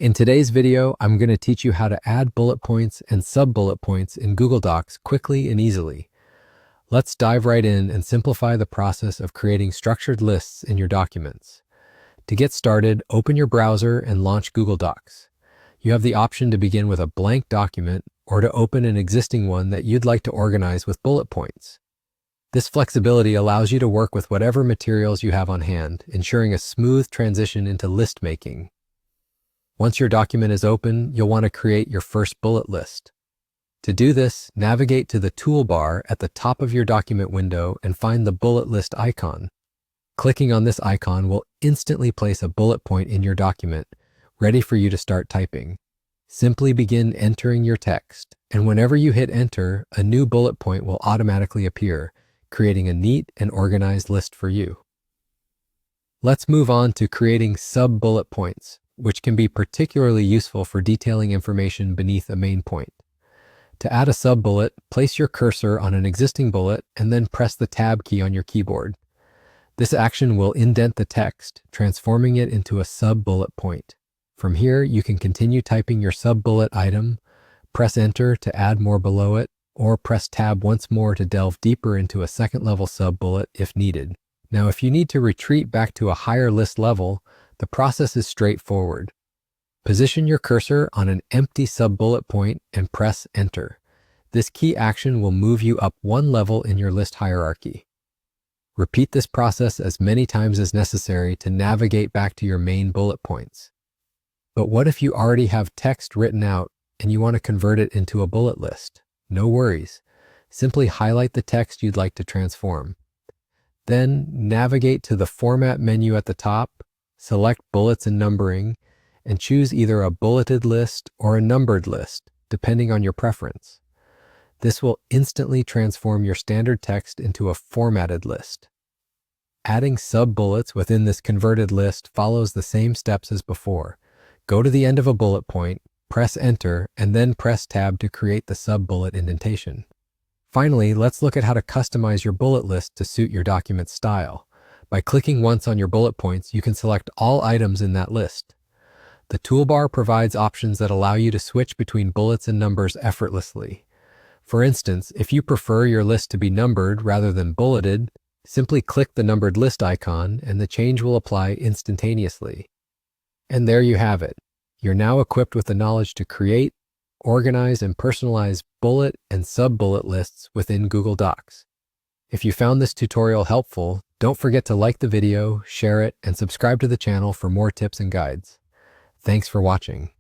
In today's video, I'm going to teach you how to add bullet points and sub-bullet points in Google Docs quickly and easily. Let's dive right in and simplify the process of creating structured lists in your documents. To get started, open your browser and launch Google Docs. You have the option to begin with a blank document or to open an existing one that you'd like to organize with bullet points. This flexibility allows you to work with whatever materials you have on hand, ensuring a smooth transition into list making. Once your document is open, you'll want to create your first bullet list. To do this, navigate to the toolbar at the top of your document window and find the bullet list icon. Clicking on this icon will instantly place a bullet point in your document, ready for you to start typing. Simply begin entering your text, and whenever you hit enter, a new bullet point will automatically appear, creating a neat and organized list for you. Let's move on to creating sub-bullet points, which can be particularly useful for detailing information beneath a main point. To add a sub-bullet, place your cursor on an existing bullet and then press the Tab key on your keyboard. This action will indent the text, transforming it into a sub-bullet point. From here, you can continue typing your sub-bullet item, press Enter to add more below it, or press Tab once more to delve deeper into a second-level sub-bullet if needed. Now, if you need to retreat back to a higher list level, the process is straightforward. Position your cursor on an empty sub-bullet point and press Enter. This key action will move you up one level in your list hierarchy. Repeat this process as many times as necessary to navigate back to your main bullet points. But what if you already have text written out and you want to convert it into a bullet list? No worries. Simply highlight the text you'd like to transform. Then navigate to the Format menu at the top, select Bullets and Numbering, and choose either a bulleted list or a numbered list, depending on your preference. This will instantly transform your standard text into a formatted list. Adding sub-bullets within this converted list follows the same steps as before. Go to the end of a bullet point, press Enter, and then press Tab to create the sub-bullet indentation. Finally, let's look at how to customize your bullet list to suit your document style. By clicking once on your bullet points, you can select all items in that list. The toolbar provides options that allow you to switch between bullets and numbers effortlessly. For instance, if you prefer your list to be numbered rather than bulleted, simply click the numbered list icon and the change will apply instantaneously. And there you have it. You're now equipped with the knowledge to create, organize, and personalize bullet and sub-bullet lists within Google Docs. If you found this tutorial helpful, don't forget to like the video, share it, and subscribe to the channel for more tips and guides. Thanks for watching.